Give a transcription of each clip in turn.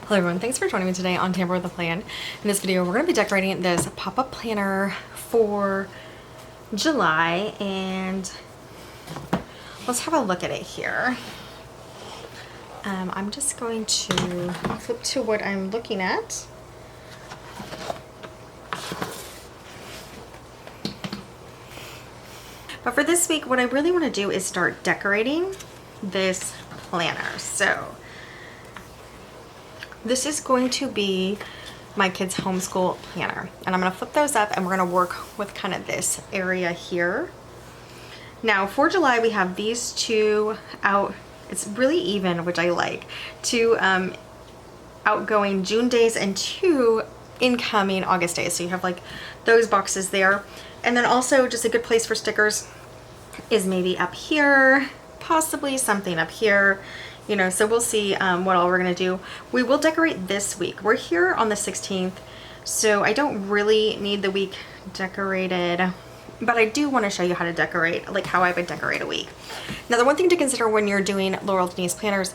Hello everyone, thanks for joining me today on Tamper with a Plan. In this video, we're going to be decorating this pop-up planner for July, and let's have a look at it here. I'm just going to flip to what I'm looking at. But for this week, what I really want to do is start decorating this planner. So this is going to be my kids' homeschool planner, and I'm going to flip those up and we're going to work with kind of this area here. Now for July, we have these two out. It's really even, which I like. Two outgoing June days and two incoming August days. So you have like those boxes there. And then also just a good place for stickers is maybe up here, possibly something up here. You know, so we'll see what all we're gonna do. We will decorate this week. We're here on the 16th, so I don't really need the week decorated, but I do want to show you how to decorate, like how I would decorate a week. Now, the one thing to consider when you're doing Laurel Denise planners,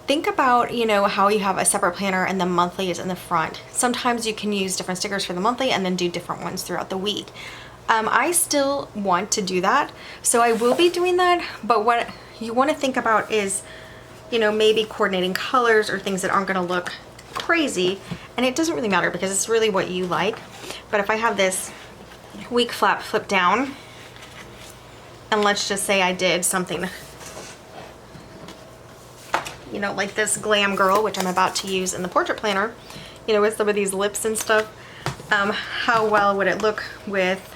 think about, you know, how you have a separate planner and the monthly is in the front. Sometimes you can use different stickers for the monthly and then do different ones throughout the week. I still want to do that, so I will be doing that, but what you want to think about is, you know, maybe coordinating colors or things that aren't going to look crazy. And it doesn't really matter because it's really what you like. But if I have this week flap flip down, and let's just say I did something, you know, like this glam girl, which I'm about to use in the portrait planner, you know, with some of these lips and stuff, how well would it look with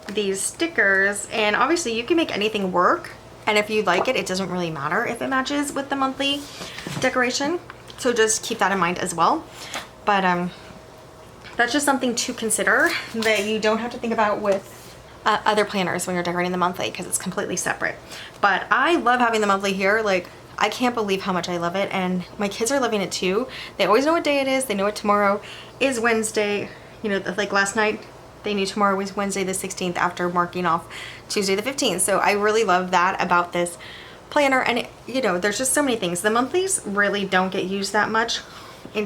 these stickers? And obviously you can make anything work. And if you like it, it doesn't really matter if it matches with the monthly decoration. So just keep that in mind as well. But that's just something to consider that you don't have to think about with other planners when you're decorating the monthly, because it's completely separate. But I love having the monthly here. Like, I can't believe how much I love it. And my kids are loving it too. They always know what day it is. They know what tomorrow is Wednesday. You know, like last night, they knew tomorrow was Wednesday the 16th after marking off Tuesday the 15th. So I really love that about this planner. And it, you know, there's just so many things. The monthlies really don't get used that much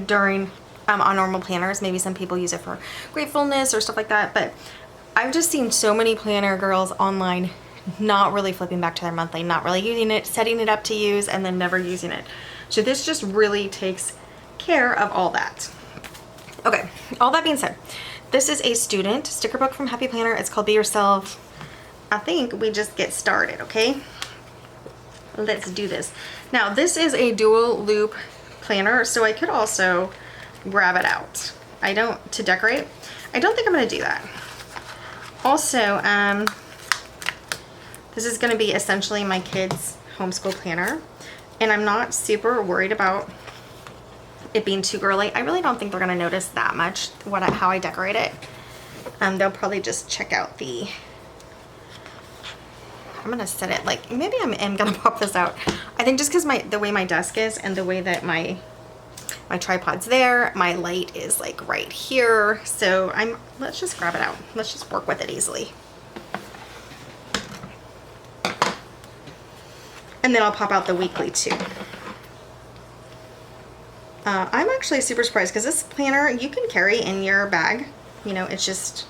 during on normal planners. Maybe some people use it for gratefulness or stuff like that. But I've just seen so many planner girls online not really flipping back to their monthly, not really using it, setting it up to use, and then never using it. So this just really takes care of all that. Okay, all that being said, this is a student sticker book from Happy Planner. It's called Be Yourself. I think we just get started, okay? Let's do this. Now, this is a dual loop planner, so I could also grab it out. To decorate. I don't think I'm gonna do that. Also, this is gonna be essentially my kids' homeschool planner, and I'm not super worried about it being too girly. I really don't think they're gonna notice that much how I decorate it. They'll probably just check out the, I'm gonna set it like, maybe I am gonna pop this out. I think just because the way my desk is and the way that my tripod's there, my light is like right here. So let's just grab it out. Let's just work with it easily. And then I'll pop out the weekly too. I'm actually super surprised because this planner you can carry in your bag. You know, it's just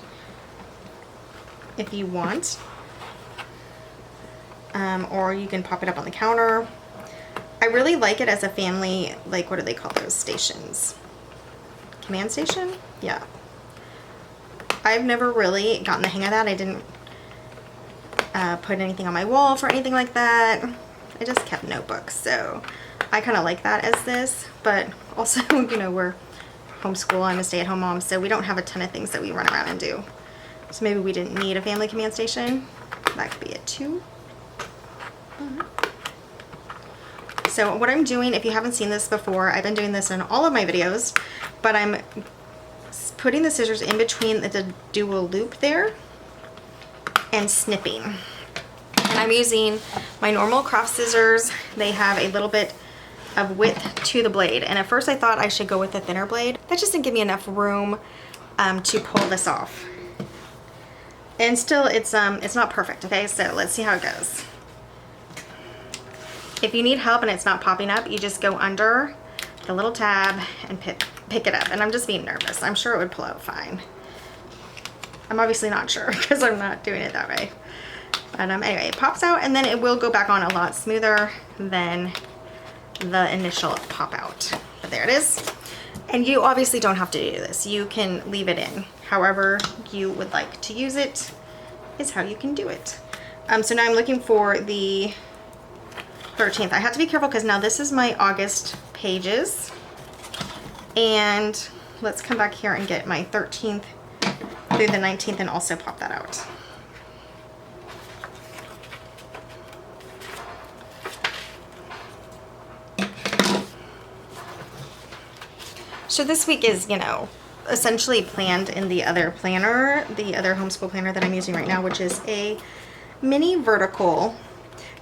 if you want. Or you can pop it up on the counter. I really like it as a family, like, what do they call those stations? Command station? Yeah. I've never really gotten the hang of that. I didn't put anything on my wall for anything like that. I just kept notebooks, so I kind of like that as this, but also, you know, we're homeschool. I'm a stay-at-home mom, so we don't have a ton of things that we run around and do. So maybe we didn't need a family command station. That could be it too. So what I'm doing, if you haven't seen this before, I've been doing this in all of my videos, but I'm putting the scissors in between the dual loop there and snipping. And I'm using my normal craft scissors. They have a little bit of width to the blade, and at first I thought I should go with a thinner blade. That just didn't give me enough room to pull this off. And still, it's not perfect. Okay, so let's see how it goes. If you need help and it's not popping up, you just go under the little tab and pick it up. And I'm just being nervous. I'm sure it would pull out fine. I'm obviously not sure because I'm not doing it that way. But anyway, it pops out and then it will go back on a lot smoother than the initial pop out. But there it is. And you obviously don't have to do this. You can leave it in. However you would like to use it is how you can do it. So now I'm looking for the 13th. I have to be careful because now this is my August pages. And let's come back here and get my 13th through the 19th and also pop that out. So this week is, you know, essentially planned in the other planner, the other homeschool planner that I'm using right now, which is a mini vertical.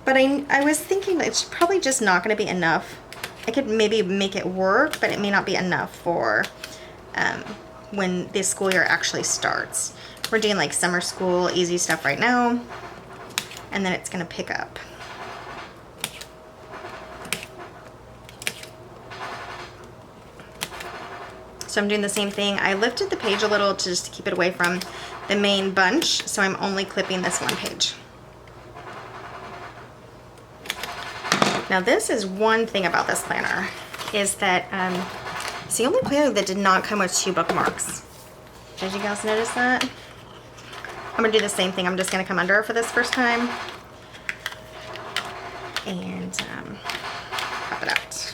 But I was thinking that it's probably just not going to be enough. I could maybe make it work, but it may not be enough for when the school year actually starts. We're doing like summer school, easy stuff right now, and then it's going to pick up. So I'm doing the same thing. I lifted the page a little to just keep it away from the main bunch, so I'm only clipping this one page. Now this is one thing about this planner, is that it's the only planner that did not come with 2 bookmarks. Did you guys notice that? I'm gonna do the same thing. I'm just gonna come under for this first time and pop it out.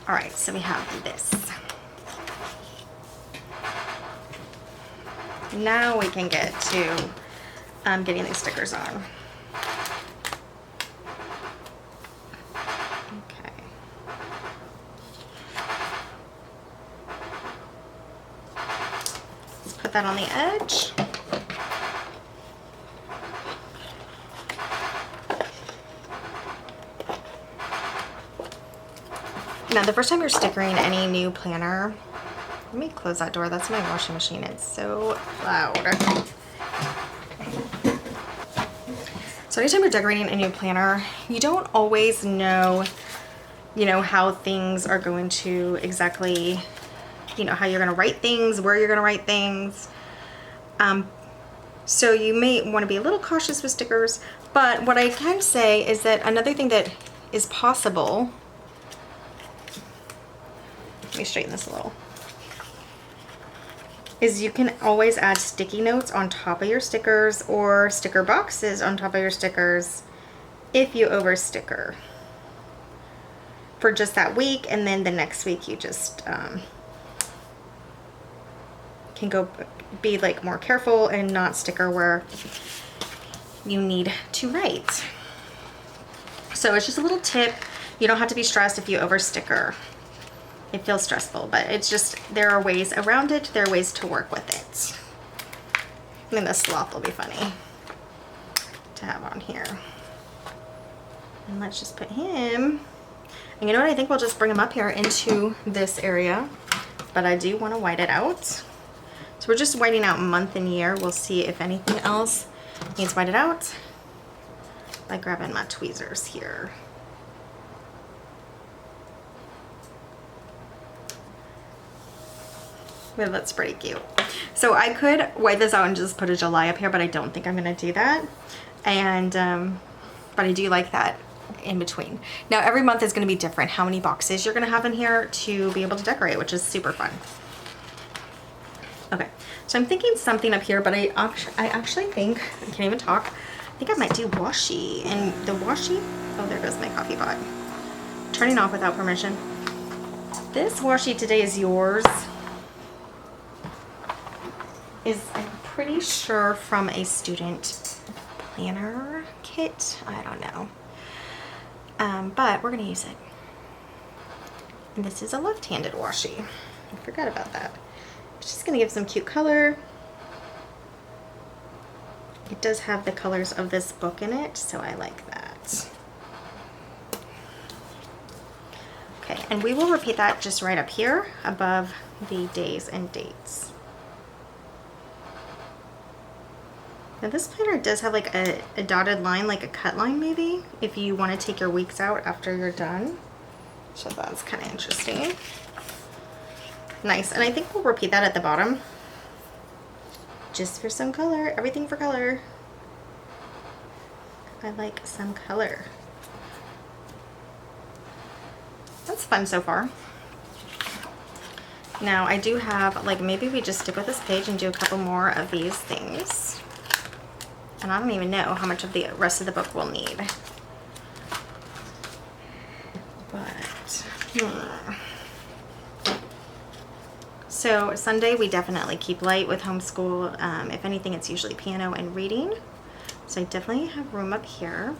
All right, so we have this. Now we can get to getting these stickers on. Okay. Let's put that on the edge. Now, the first time you're stickering any new planner, let me close that door. That's my washing machine. It's so loud. So anytime you're decorating a new planner, you don't always know, you know, how things are going to exactly, you know, how you're going to write things, where you're going to write things. So you may want to be a little cautious with stickers. But what I can say is that another thing that is possible, let me straighten this a little, is you can always add sticky notes on top of your stickers or sticker boxes on top of your stickers if you over sticker for just that week, and then the next week you just can go be like more careful and not sticker where you need to write. So it's just a little tip. You don't have to be stressed if you over sticker. It feels stressful, but it's just, there are ways around it. There are ways to work with it. I think the sloth will be funny to have on here. And let's just put him, and you know what, I think we'll just bring him up here into this area, but I do want to white it out. So we're just whiting out month and year. We'll see if anything else needs whited out by grabbing my tweezers here. Yeah, that's pretty cute. So I could white this out and just put a July up here, but I don't think I'm gonna do that. And but I do like that in between. Now every month is gonna be different how many boxes you're gonna have in here to be able to decorate, which is super fun. Okay, so I'm thinking something up here, but I actually think, I can't even talk, I think I might do washi. And the washi, oh, there goes my coffee pot. Turning off without permission. This washi today is yours is, I'm pretty sure, from a student planner kit. I don't know. But we're gonna use it. And this is a left-handed washi. I forgot about that. It's just gonna give some cute color. It does have the colors of this book in it, so I like that. Okay, and we will repeat that just right up here above the days and dates. Now this planner does have like a dotted line, like a cut line maybe, if you want to take your weeks out after you're done. So that's kind of interesting. Nice, and I think we'll repeat that at the bottom. Just for some color, everything for color. I like some color. That's fun so far. Now I do have, like, maybe we just stick with this page and do a couple more of these things. And I don't even know how much of the rest of the book we'll need. But, So Sunday we definitely keep light with homeschool. If anything, it's usually piano and reading. So I definitely have room up here.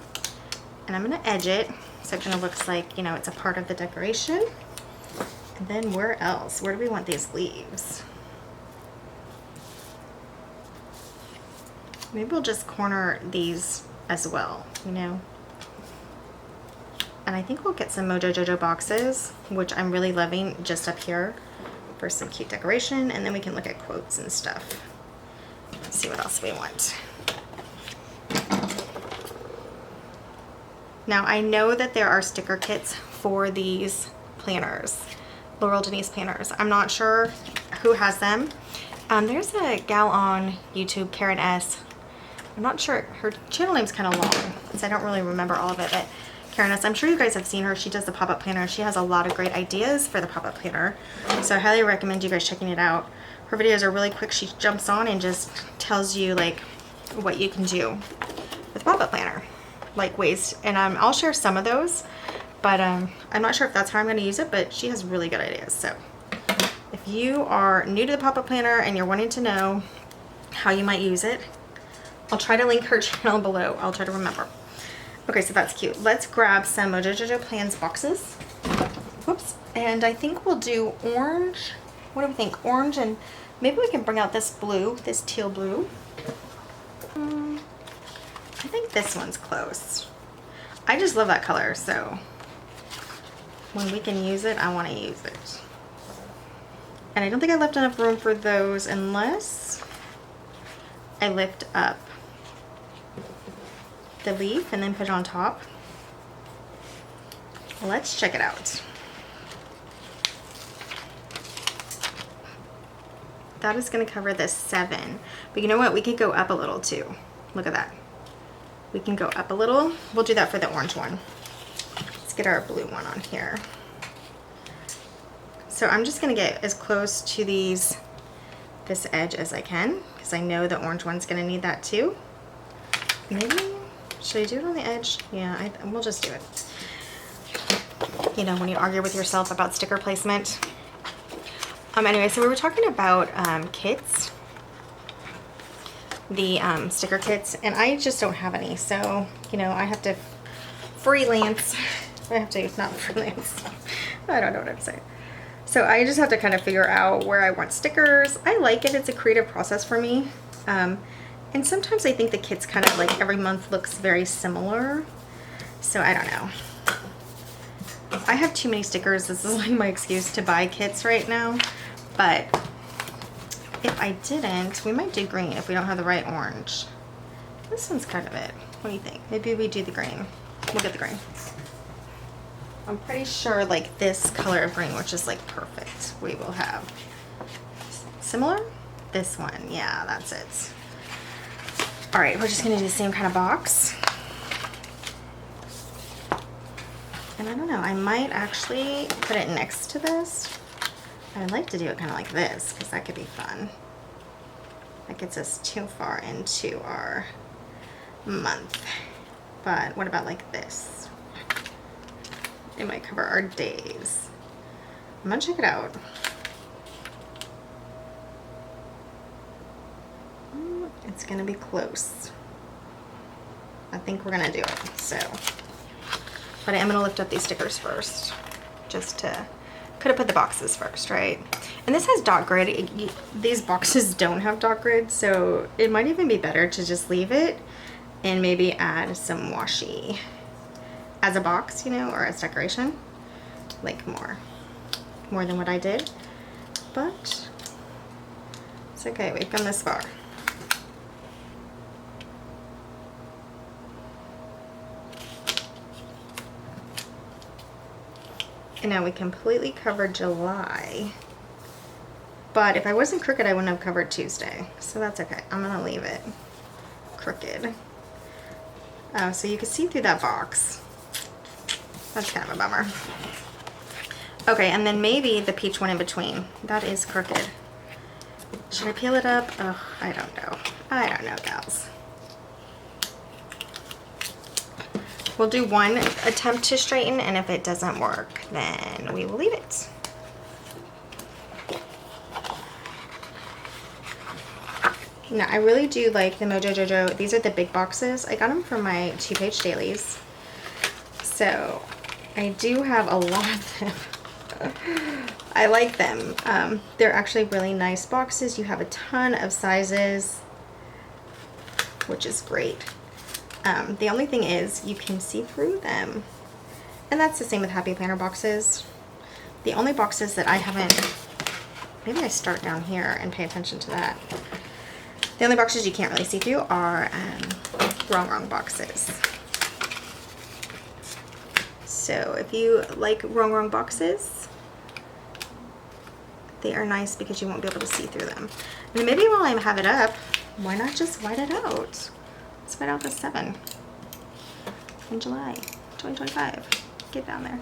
And I'm gonna edge it so it kind of looks like, you know, it's a part of the decoration. And then where else? Where do we want these leaves? Maybe we'll just corner these as well, you know. And I think we'll get some Mojo Jojo boxes, which I'm really loving, just up here for some cute decoration. And then we can look at quotes and stuff. Let's see what else we want. Now I know that there are sticker kits for these planners. Laurel Denise planners. I'm not sure who has them. There's a gal on YouTube, Karen S. I'm not sure, her channel name's kind of long, so I don't really remember all of it, but Karen S. I'm sure you guys have seen her. She does the pop-up planner. She has a lot of great ideas for the pop-up planner, so I highly recommend you guys checking it out. Her videos are really quick. She jumps on and just tells you like what you can do with the pop-up planner, like ways, and I'll share some of those. But I'm not sure if that's how I'm going to use it, but she has really good ideas. So if you are new to the pop-up planner and you're wanting to know how you might use it, I'll try to link her channel below. I'll try to remember. Okay, so that's cute. Let's grab some Mojo Jojo Plans boxes. Whoops. And I think we'll do orange. What do we think? Orange, and maybe we can bring out this blue, this teal blue. I think this one's close. I just love that color, so when we can use it, I want to use it. And I don't think I left enough room for those unless I lift up the leaf and then put it on top. Let's check it out. That is going to cover the 7. But you know what? We could go up a little too. Look at that. We can go up a little. We'll do that for the orange one. Let's get our blue one on here. So I'm just going to get as close to this edge as I can, because I know the orange one's going to need that too. Maybe, should I do it on the edge? Yeah, we'll just do it. You know, when you argue with yourself about sticker placement. Anyway, so we were talking about kits. The sticker kits, and I just don't have any, so you know, I have to freelance. I have to, not freelance. I don't know what I'm saying. So I just have to kind of figure out where I want stickers. I like it. It's a creative process for me. And sometimes I think the kits kind of like every month looks very similar. So I don't know. I have too many stickers. This is like my excuse to buy kits right now. But if I didn't, we might do green if we don't have the right orange. This one's kind of it. What do you think? Maybe we do the green. We'll get the green. I'm pretty sure like this color of green, which is like perfect, we will have. Similar? This one. Yeah, that's it. All right, we're just gonna do the same kind of box. And I don't know, I might actually put it next to this. I'd like to do it kind of like this, because that could be fun. That gets us too far into our month. But what about like this? It might cover our days. I'm gonna check it out. It's gonna be close. I think we're gonna do it, so. But I am gonna lift up these stickers first, just to, could have put the boxes first, right? And this has dot grid. These boxes don't have dot grid, so it might even be better to just leave it and maybe add some washi as a box, you know, or as decoration, like more than what I did. But it's okay, we've come this far. And now we completely covered July. But if I wasn't crooked, I wouldn't have covered Tuesday. So that's okay. I'm gonna leave it crooked. So you can see through that box. That's kind of a bummer. Okay, and then maybe the peach one in between. That is crooked. Should I peel it up? Oh, I don't know. I don't know, gals. We'll do one attempt to straighten, and if it doesn't work, then we will leave it. Now, I really do like the Mojo Jojo. These are the big boxes. I got them from my 2-page dailies. So, I do have a lot of them. I like them. They're actually really nice boxes. You have a ton of sizes, which is great. The only thing is you can see through them. And that's the same with Happy Planner boxes. The only boxes that I haven't, maybe I start down here and pay attention to that. The only boxes you can't really see through are wrong boxes. So if you like wrong boxes, they are nice because you won't be able to see through them. And maybe while I have it up, why not just white it out? Let's white out the 7 in July 2025. Get down there.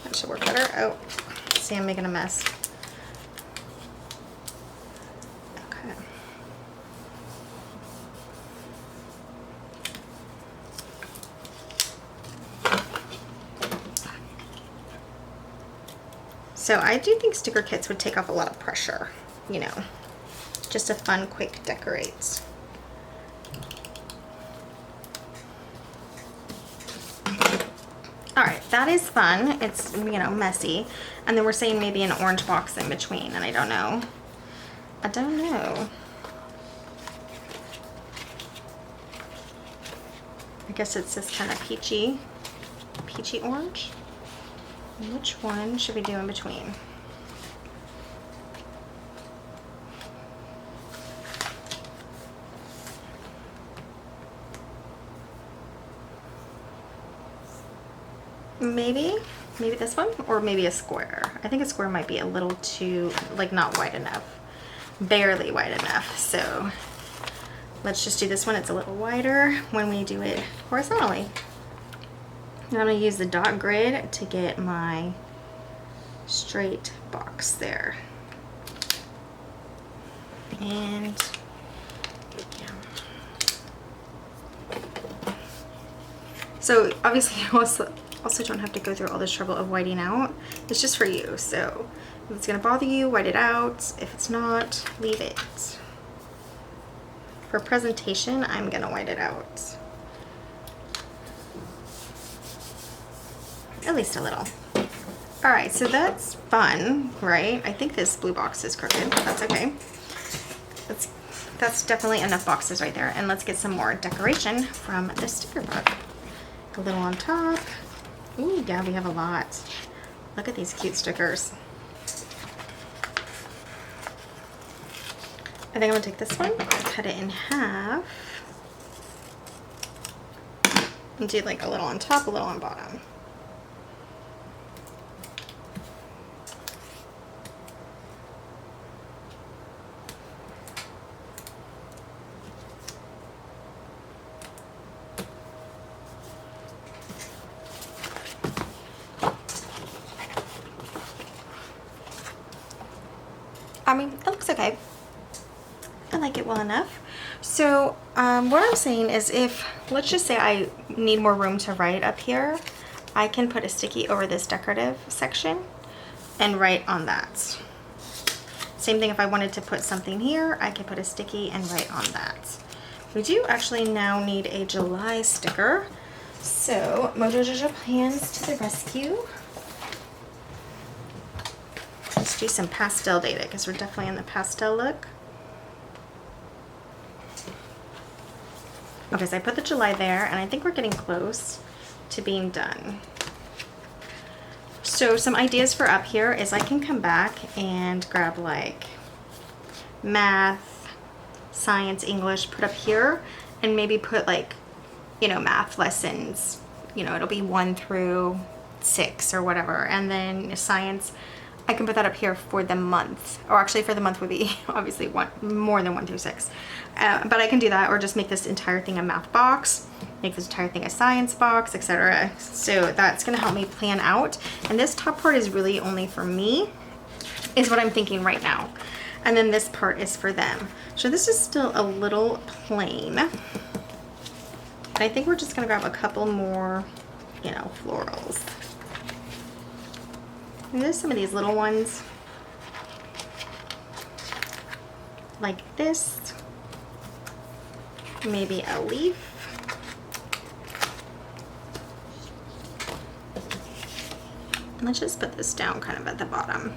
That should work better. Oh, see, I'm making a mess. Okay. So I do think sticker kits would take off a lot of pressure, you know, just a fun, quick decorate. All right, that is fun. It's, you know, messy. And then we're saying maybe an orange box in between, and I don't know. I don't know. I guess it's this kind of peachy orange. Which one should we do in between? Maybe this one, or maybe a square. I think a square might be a little too, like, not wide enough, barely wide enough. So let's just do this one. It's a little wider when we do it horizontally. And I'm going to use the dot grid to get my straight box there. And yeah. So obviously you also don't have to go through all this trouble of whiting out. It's just for you. So if it's going to bother you, white it out. If it's not, leave it. For presentation, I'm going to white it out. At least a little. All right, so that's fun, right? I think this blue box is crooked, but that's okay. That's definitely enough boxes right there. And let's get some more decoration from the sticker book. A little on top. Ooh, yeah, we have a lot. Look at these cute stickers. I think I'm gonna take this one, cut it in half, and do like a little on top, a little on bottom. I mean, it looks okay. I like it well enough. So what I'm saying is, if, let's just say I need more room to write up here, I can put a sticky over this decorative section and write on that. Same thing if I wanted to put something here, I could put a sticky and write on that. We do actually now need a July sticker. So Mojo Jojo plans to the rescue. Let's do some pastel data because we're definitely in the pastel look. Okay, so I put the July there, and I think we're getting close to being done. So some ideas for up here is I can come back and grab like math, science, English, put up here, and maybe put like you know, math lessons. You know, it'll be 1 through 6 or whatever. And then science, I can put that up here for the month. Or actually for the month would be obviously more than 1 through 6. But I can do that, or just make this entire thing a math box, make this entire thing a science box, etc. So that's gonna help me plan out. And this top part is really only for me, is what I'm thinking right now. And then this part is for them. So this is still a little plain. And I think we're just gonna grab a couple more, you know, florals. And there's some of these little ones, like this. Maybe a leaf. Let's just put this down kind of at the bottom.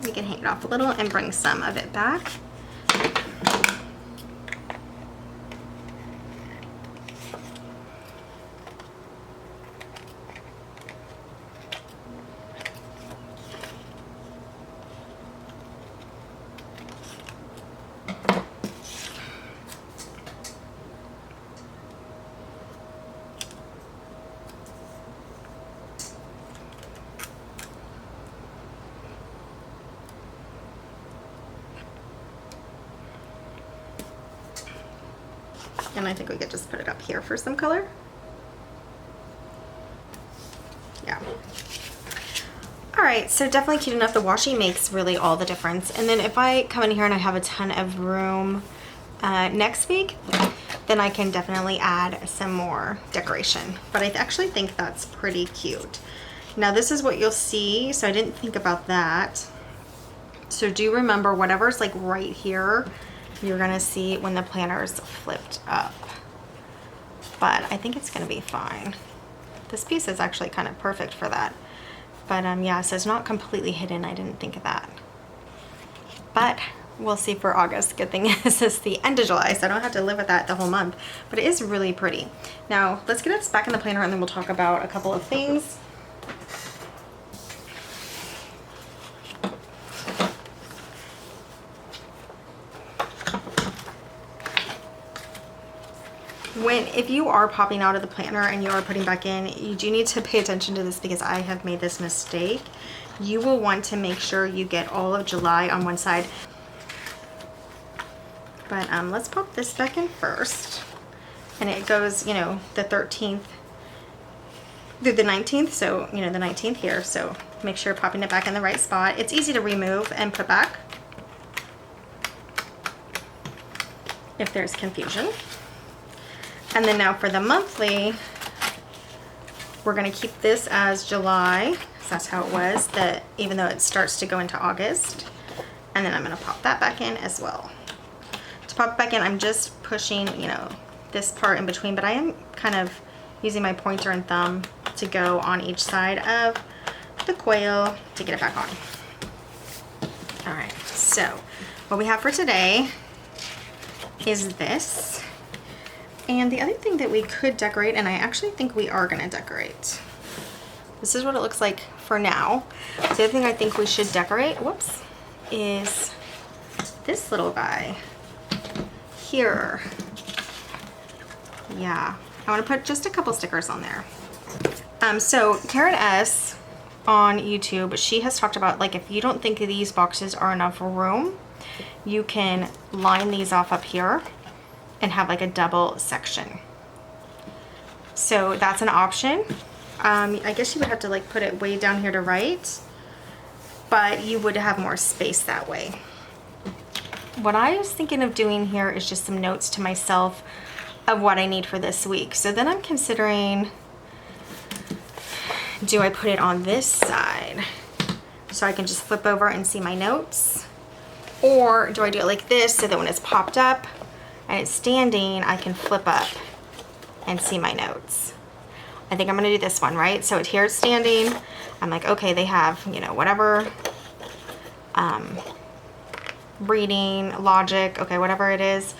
We can hang it off a little and bring some of it back. And I think we could just put it up here for some color. Yeah. All right, so definitely cute enough. The washi makes really all the difference. And then if I come in here and I have a ton of room next week, then I can definitely add some more decoration. But I actually think that's pretty cute. Now this is what you'll see, so I didn't think about that. So do remember, whatever's like right here, you're gonna see when the planner's flipped up. But I think it's gonna be fine. This piece is actually kind of perfect for that. But yeah, so it's not completely hidden. I didn't think of that. But we'll see for August. Good thing is it's the end of July, so I don't have to live with that the whole month. But it is really pretty. Now, let's get this back in the planner and then we'll talk about a couple of things. If you are popping out of the planner and you are putting back in, you do need to pay attention to this because I have made this mistake. You will want to make sure you get all of July on one side. But let's pop this back in first. And it goes, you know, the 13th through the 19th. So, you know, the 19th here. So make sure you're popping it back in the right spot. It's easy to remove and put back if there's confusion. And then now for the monthly, we're gonna keep this as July, because that's how it was, that even though it starts to go into August. And then I'm gonna pop that back in as well. To pop it back in, I'm just pushing, you know, this part in between, but I am kind of using my pointer and thumb to go on each side of the coil to get it back on. All right, so what we have for today is this. And the other thing that we could decorate, and I actually think we are gonna decorate. This is what it looks like for now. The other thing I think we should decorate, whoops, is this little guy here. Yeah, I wanna put just a couple stickers on there. So Karen S on YouTube, she has talked about, like, if you don't think these boxes are enough room, you can line these off up here and have like a double section. So that's an option. I guess you would have to like put it way down here to write, but you would have more space that way. What I was thinking of doing here is just some notes to myself of what I need for this week. So then I'm considering, do I put it on this side so I can just flip over and see my notes? Or do I do it like this so that when it's popped up and it's standing, I can flip up and see my notes? I think I'm gonna do this one, right? So here it's standing. I'm like, okay, they have, you know, whatever, reading, logic, okay, whatever it is.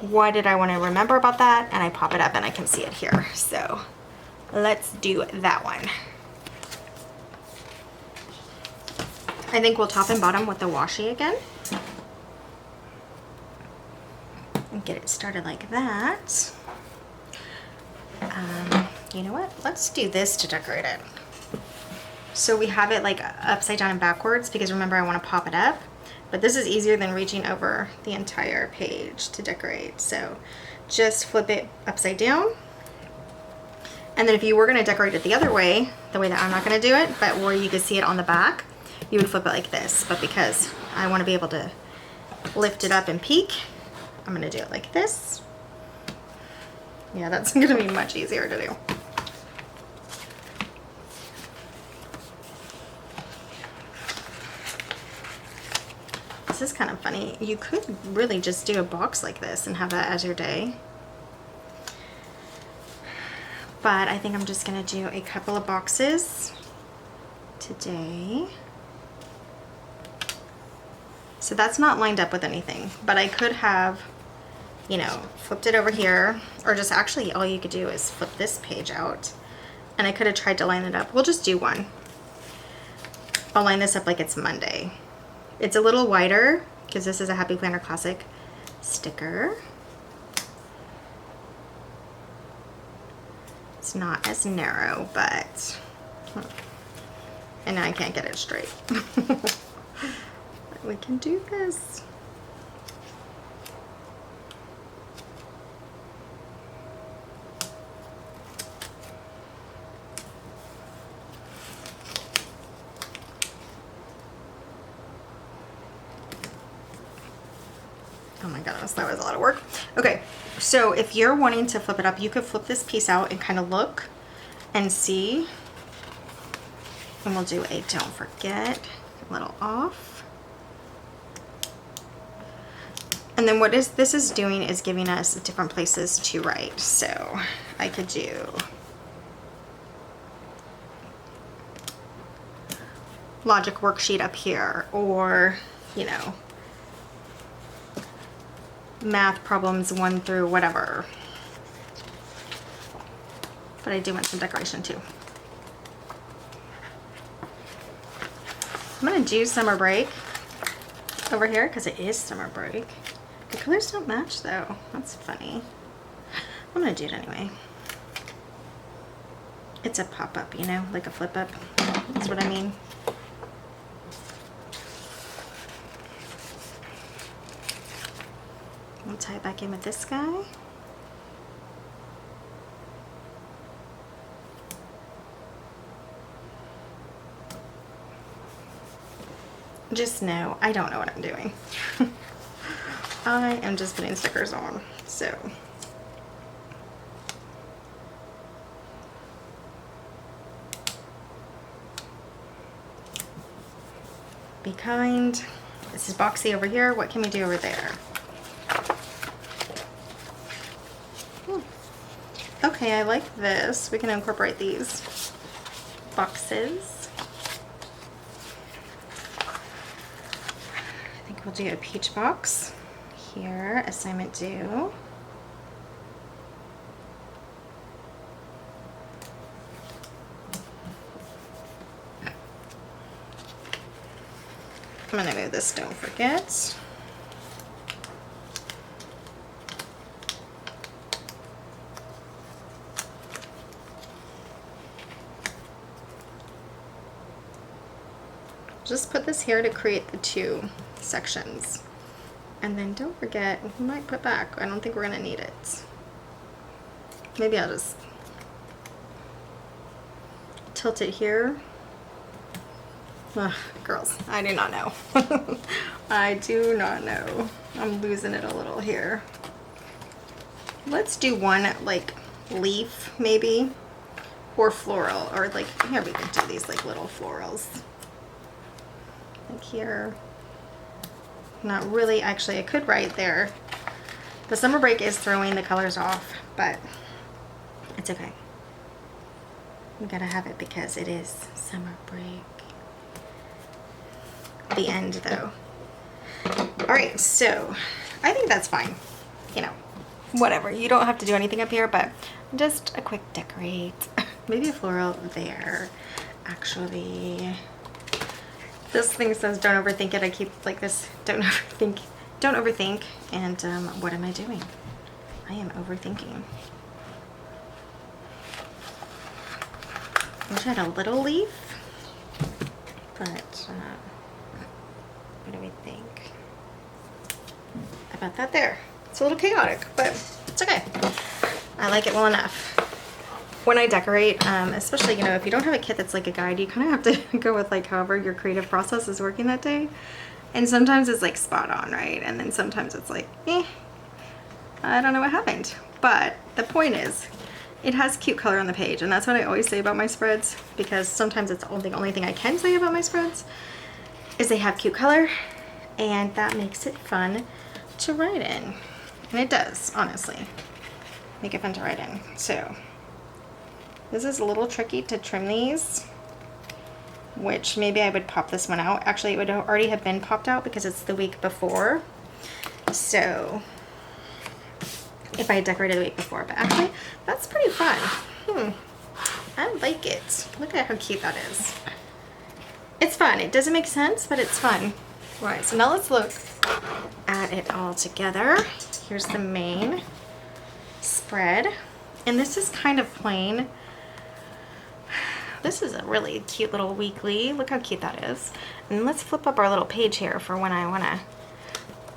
What did I wanna remember about that? And I pop it up and I can see it here. So let's do that one. I think we'll top and bottom with the washi again. And get it started like that. You know what? Let's do this to decorate it. So we have it like upside down and backwards because remember I want to pop it up. But this is easier than reaching over the entire page to decorate. So just flip it upside down. And then if you were going to decorate it the other way, the way that I'm not going to do it, but where you could see it on the back, you would flip it like this. But because I want to be able to lift it up and peek, I'm going to do it like this. Yeah, that's going to be much easier to do. This is kind of funny. You could really just do a box like this and have that as your day. But I think I'm just going to do a couple of boxes today. So that's not lined up with anything, but I could have, you know, flipped it over here, or just actually all you could do is flip this page out. And I could have tried to line it up. We'll just do one. I'll line this up like it's Monday. It's a little wider because this is a Happy Planner Classic sticker. It's not as narrow, but, and now I can't get it straight. We can do this. Oh my goodness, that was a lot of work. Okay, so if you're wanting to flip it up, you could flip this piece out and kind of look and see. And we'll do a don't forget, a little off. And then what this is doing is giving us different places to write. So I could do logic worksheet up here, or, you know, math problems 1 through whatever. But I do want some decoration too. I'm gonna do summer break over here because it is summer break. The colors don't match though. That's funny. I'm gonna do it anyway. It's a pop-up, you know, like a flip up. That's what I mean. I'll tie it back in with this guy. Just know, I don't know what I'm doing. I am just putting stickers on, so. Be kind. This is boxy over here. What can we do over there? Okay, I like this. We can incorporate these boxes. I think we'll do a peach box here, assignment due. I'm gonna move this don't forget. Just put this here to create the 2 sections. And then don't forget, we might put back. I don't think we're gonna need it. Maybe I'll just tilt it here. Ugh, girls, I do not know. I do not know. I'm losing it a little here. Let's do one like leaf maybe, or floral, or like, here we can do these like little florals. Like here. Not really, actually I could write there. The summer break is throwing the colors off, but it's okay. We gotta have it because it is summer break. The end though. Alright, so I think that's fine. You know, whatever. You don't have to do anything up here, but just a quick decorate. Maybe a floral there. Actually, this thing says don't overthink it. I keep like this, don't overthink. And what am I doing? I am overthinking. I wish I had a little leaf, but what do we think about that there? It's a little chaotic, but it's okay. I like it well enough. When I decorate, especially, you know, if you don't have a kit that's like a guide, you kind of have to go with like however your creative process is working that day. And sometimes it's like spot on, right? And then sometimes it's like, I don't know what happened. But the point is, it has cute color on the page, and that's what I always say about my spreads, because sometimes it's the only thing I can say about my spreads is they have cute color, and that makes it fun to write in. And it does, honestly, make it fun to write in. So this is a little tricky to trim these, which maybe I would pop this one out. Actually, it would already have been popped out because it's the week before. So if I had decorated the week before, but actually that's pretty fun. I like it. Look at how cute that is. It's fun. It doesn't make sense, but it's fun. All right, so now let's look at it all together. Here's the main spread, and this is kind of plain. This is a really cute little weekly. Look how cute that is. And let's flip up our little page here for when I want to.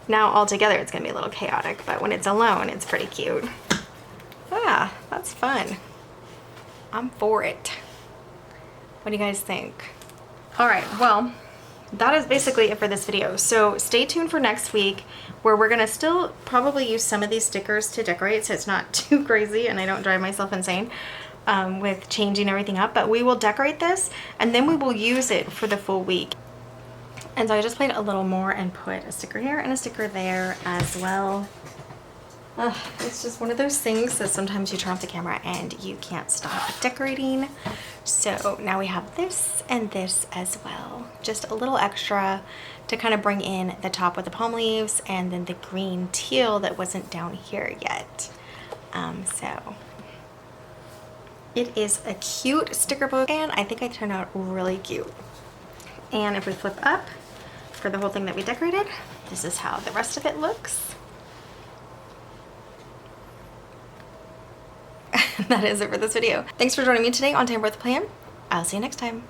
Now all together it's going to be a little chaotic, but when it's alone it's pretty cute. Yeah, that's fun. I'm for it. What do you guys think? Alright, well, that is basically it for this video. So stay tuned for next week, where we're going to still probably use some of these stickers to decorate so it's not too crazy and I don't drive myself insane with changing everything up. But we will decorate this and then we will use it for the full week. And so I just played a little more and put a sticker here and a sticker there as well. It's just one of those things that sometimes you turn off the camera and you can't stop decorating. So now we have this and this as well. Just a little extra to kind of bring in the top with the palm leaves and then the green teal that wasn't down here yet. So it is a cute sticker book, and I think I turned out really cute. And if we flip up for the whole thing that we decorated, this is how the rest of it looks. That is it for this video. Thanks for joining me today on Tamper with a Plan. I'll see you next time.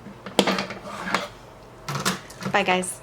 Bye, guys.